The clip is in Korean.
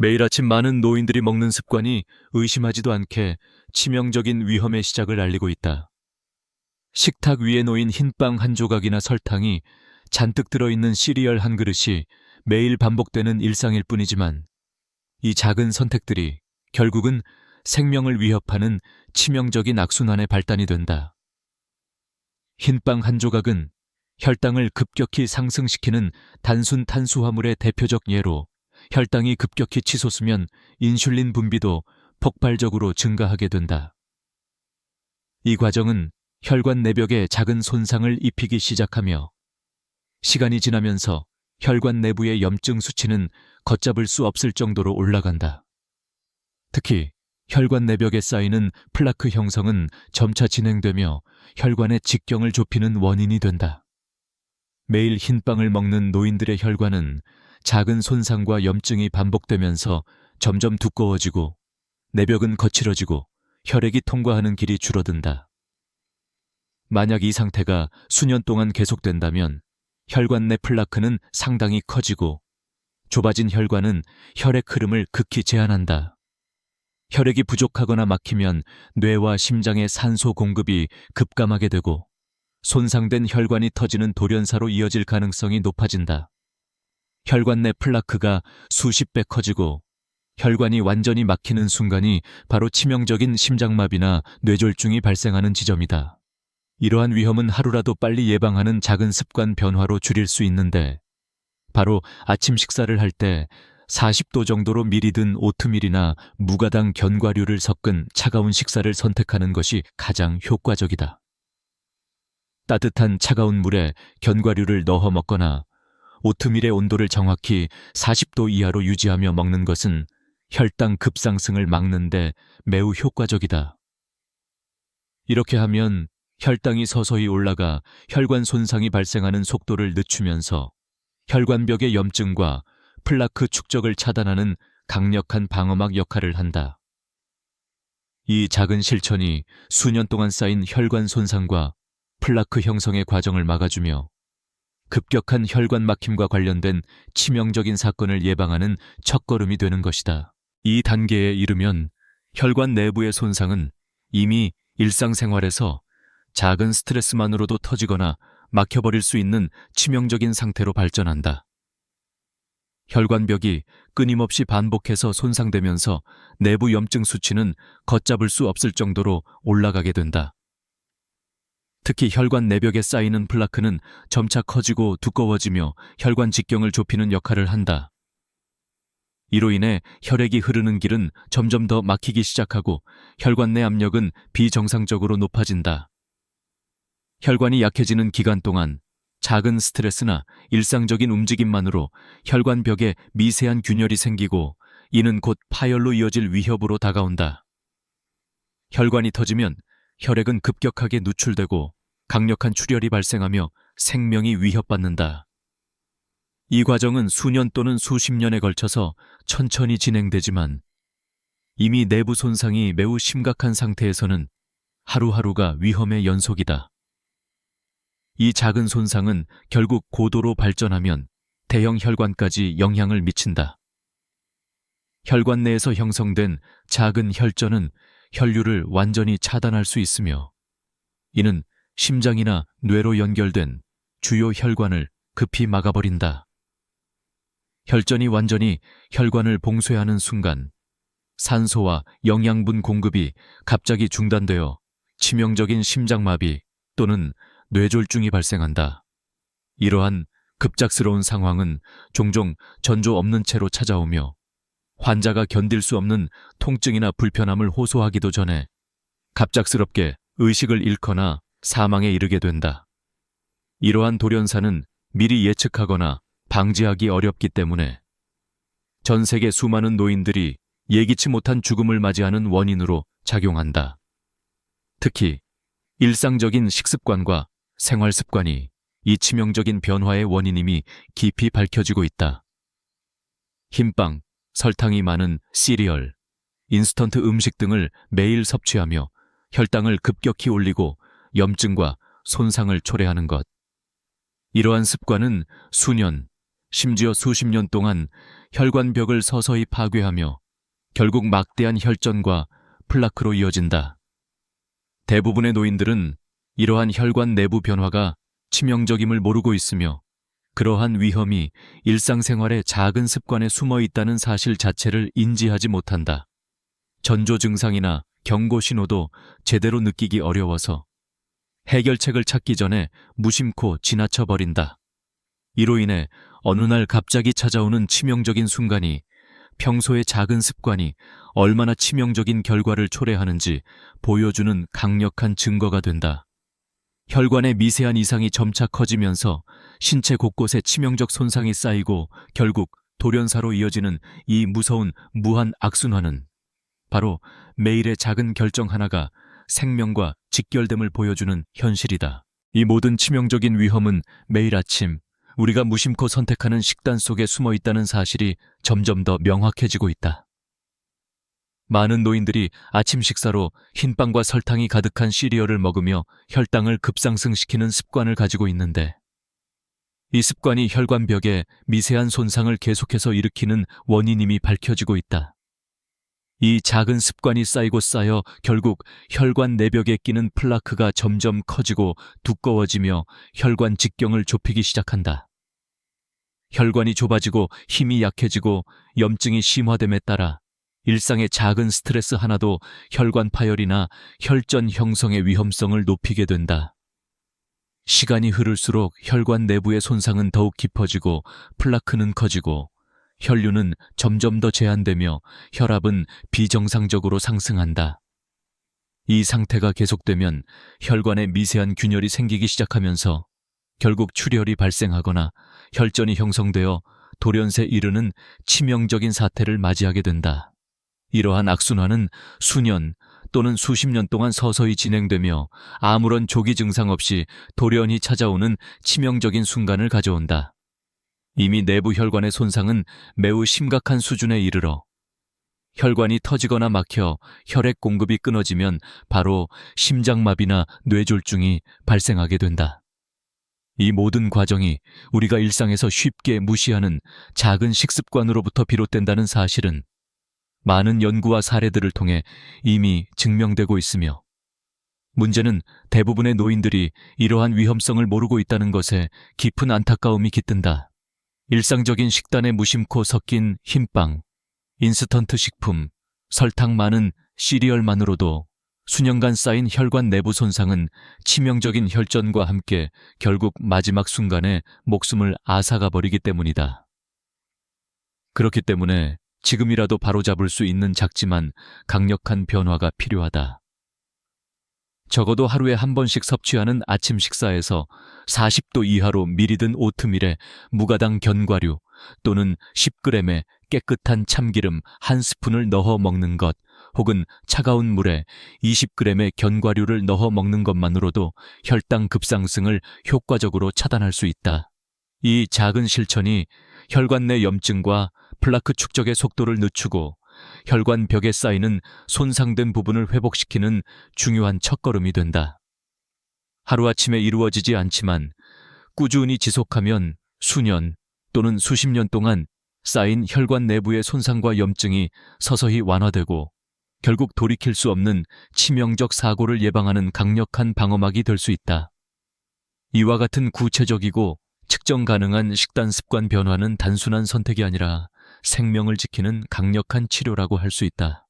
매일 아침 많은 노인들이 먹는 습관이 의심하지도 않게 치명적인 위험의 시작을 알리고 있다. 식탁 위에 놓인 흰빵 한 조각이나 설탕이 잔뜩 들어있는 시리얼 한 그릇이 매일 반복되는 일상일 뿐이지만, 이 작은 선택들이 결국은 생명을 위협하는 치명적인 악순환의 발단이 된다. 흰빵 한 조각은 혈당을 급격히 상승시키는 단순 탄수화물의 대표적 예로, 혈당이 급격히 치솟으면 인슐린 분비도 폭발적으로 증가하게 된다. 이 과정은 혈관 내벽에 작은 손상을 입히기 시작하며, 시간이 지나면서 혈관 내부의 염증 수치는 걷잡을 수 없을 정도로 올라간다. 특히 혈관 내벽에 쌓이는 플라크 형성은 점차 진행되며 혈관의 직경을 좁히는 원인이 된다. 매일 흰빵을 먹는 노인들의 혈관은 작은 손상과 염증이 반복되면서 점점 두꺼워지고, 내벽은 거칠어지고 혈액이 통과하는 길이 줄어든다. 만약 이 상태가 수년 동안 계속된다면 혈관 내 플라크는 상당히 커지고, 좁아진 혈관은 혈액 흐름을 극히 제한한다. 혈액이 부족하거나 막히면 뇌와 심장의 산소 공급이 급감하게 되고, 손상된 혈관이 터지는 돌연사로 이어질 가능성이 높아진다. 혈관 내 플라크가 수십 배 커지고 혈관이 완전히 막히는 순간이 바로 치명적인 심장마비나 뇌졸중이 발생하는 지점이다. 이러한 위험은 하루라도 빨리 예방하는 작은 습관 변화로 줄일 수 있는데, 바로 아침 식사를 할 때 40도 정도로 미리 든 오트밀이나 무가당 견과류를 섞은 차가운 식사를 선택하는 것이 가장 효과적이다. 따뜻한 차가운 물에 견과류를 넣어 먹거나 오트밀의 온도를 정확히 40도 이하로 유지하며 먹는 것은 혈당 급상승을 막는 데 매우 효과적이다. 이렇게 하면 혈당이 서서히 올라가 혈관 손상이 발생하는 속도를 늦추면서 혈관벽의 염증과 플라크 축적을 차단하는 강력한 방어막 역할을 한다. 이 작은 실천이 수년 동안 쌓인 혈관 손상과 플라크 형성의 과정을 막아주며 급격한 혈관 막힘과 관련된 치명적인 사건을 예방하는 첫걸음이 되는 것이다. 이 단계에 이르면 혈관 내부의 손상은 이미 일상생활에서 작은 스트레스만으로도 터지거나 막혀버릴 수 있는 치명적인 상태로 발전한다. 혈관벽이 끊임없이 반복해서 손상되면서 내부 염증 수치는 걷잡을 수 없을 정도로 올라가게 된다. 특히 혈관 내벽에 쌓이는 플라크는 점차 커지고 두꺼워지며 혈관 직경을 좁히는 역할을 한다. 이로 인해 혈액이 흐르는 길은 점점 더 막히기 시작하고 혈관 내 압력은 비정상적으로 높아진다. 혈관이 약해지는 기간 동안 작은 스트레스나 일상적인 움직임만으로 혈관벽에 미세한 균열이 생기고, 이는 곧 파열로 이어질 위협으로 다가온다. 혈관이 터지면 혈액은 급격하게 누출되고 강력한 출혈이 발생하며 생명이 위협받는다. 이 과정은 수년 또는 수십 년에 걸쳐서 천천히 진행되지만, 이미 내부 손상이 매우 심각한 상태에서는 하루하루가 위험의 연속이다. 이 작은 손상은 결국 고도로 발전하면 대형 혈관까지 영향을 미친다. 혈관 내에서 형성된 작은 혈전은 혈류를 완전히 차단할 수 있으며, 이는 심장이나 뇌로 연결된 주요 혈관을 급히 막아버린다. 혈전이 완전히 혈관을 봉쇄하는 순간 산소와 영양분 공급이 갑자기 중단되어 치명적인 심장마비 또는 뇌졸중이 발생한다. 이러한 급작스러운 상황은 종종 전조 없는 채로 찾아오며, 환자가 견딜 수 없는 통증이나 불편함을 호소하기도 전에 갑작스럽게 의식을 잃거나 사망에 이르게 된다. 이러한 돌연사는 미리 예측하거나 방지하기 어렵기 때문에 전 세계 수많은 노인들이 예기치 못한 죽음을 맞이하는 원인으로 작용한다. 특히 일상적인 식습관과 생활 습관이 이 치명적인 변화의 원인임이 깊이 밝혀지고 있다. 흰빵, 설탕이 많은 시리얼, 인스턴트 음식 등을 매일 섭취하며 혈당을 급격히 올리고 염증과 손상을 초래하는 것. 이러한 습관은 수년, 심지어 수십 년 동안 혈관벽을 서서히 파괴하며 결국 막대한 혈전과 플라크로 이어진다. 대부분의 노인들은 이러한 혈관 내부 변화가 치명적임을 모르고 있으며 그러한 위험이 일상생활의 작은 습관에 숨어 있다는 사실 자체를 인지하지 못한다. 전조 증상이나 경고 신호도 제대로 느끼기 어려워서 해결책을 찾기 전에 무심코 지나쳐 버린다. 이로 인해 어느 날 갑자기 찾아오는 치명적인 순간이 평소의 작은 습관이 얼마나 치명적인 결과를 초래하는지 보여주는 강력한 증거가 된다. 혈관의 미세한 이상이 점차 커지면서 신체 곳곳에 치명적 손상이 쌓이고 결국 돌연사로 이어지는 이 무서운 무한 악순환은 바로 매일의 작은 결정 하나가 생명과 직결됨을 보여주는 현실이다. 이 모든 치명적인 위험은 매일 아침 우리가 무심코 선택하는 식단 속에 숨어 있다는 사실이 점점 더 명확해지고 있다. 많은 노인들이 아침 식사로 흰빵과 설탕이 가득한 시리얼을 먹으며 혈당을 급상승시키는 습관을 가지고 있는데 이 습관이 혈관벽에 미세한 손상을 계속해서 일으키는 원인임이 밝혀지고 있다. 이 작은 습관이 쌓이고 쌓여 결국 혈관 내벽에 끼는 플라크가 점점 커지고 두꺼워지며 혈관 직경을 좁히기 시작한다. 혈관이 좁아지고 힘이 약해지고 염증이 심화됨에 따라 일상의 작은 스트레스 하나도 혈관 파열이나 혈전 형성의 위험성을 높이게 된다. 시간이 흐를수록 혈관 내부의 손상은 더욱 깊어지고 플라크는 커지고 혈류는 점점 더 제한되며 혈압은 비정상적으로 상승한다. 이 상태가 계속되면 혈관에 미세한 균열이 생기기 시작하면서 결국 출혈이 발생하거나 혈전이 형성되어 돌연세 이르는 치명적인 사태를 맞이하게 된다. 이러한 악순환은 수년 또는 수십 년 동안 서서히 진행되며 아무런 조기 증상 없이 돌연히 찾아오는 치명적인 순간을 가져온다. 이미 내부 혈관의 손상은 매우 심각한 수준에 이르러 혈관이 터지거나 막혀 혈액 공급이 끊어지면 바로 심장마비나 뇌졸중이 발생하게 된다. 이 모든 과정이 우리가 일상에서 쉽게 무시하는 작은 식습관으로부터 비롯된다는 사실은 많은 연구와 사례들을 통해 이미 증명되고 있으며 문제는 대부분의 노인들이 이러한 위험성을 모르고 있다는 것에 깊은 안타까움이 깃든다. 일상적인 식단에 무심코 섞인 흰빵, 인스턴트 식품, 설탕 많은 시리얼만으로도 수년간 쌓인 혈관 내부 손상은 치명적인 혈전과 함께 결국 마지막 순간에 목숨을 앗아가 버리기 때문이다. 그렇기 때문에 지금이라도 바로잡을 수 있는 작지만 강력한 변화가 필요하다. 적어도 하루에 한 번씩 섭취하는 아침 식사에서 40도 이하로 미리 든 오트밀에 무가당 견과류 또는 10g의 깨끗한 참기름 한 스푼을 넣어 먹는 것 혹은 차가운 물에 20g의 견과류를 넣어 먹는 것만으로도 혈당 급상승을 효과적으로 차단할 수 있다. 이 작은 실천이 혈관 내 염증과 플라크 축적의 속도를 늦추고 혈관 벽에 쌓이는 손상된 부분을 회복시키는 중요한 첫걸음이 된다. 하루아침에 이루어지지 않지만 꾸준히 지속하면 수년 또는 수십 년 동안 쌓인 혈관 내부의 손상과 염증이 서서히 완화되고 결국 돌이킬 수 없는 치명적 사고를 예방하는 강력한 방어막이 될 수 있다. 이와 같은 구체적이고 측정 가능한 식단 습관 변화는 단순한 선택이 아니라 생명을 지키는 강력한 치료라고 할 수 있다.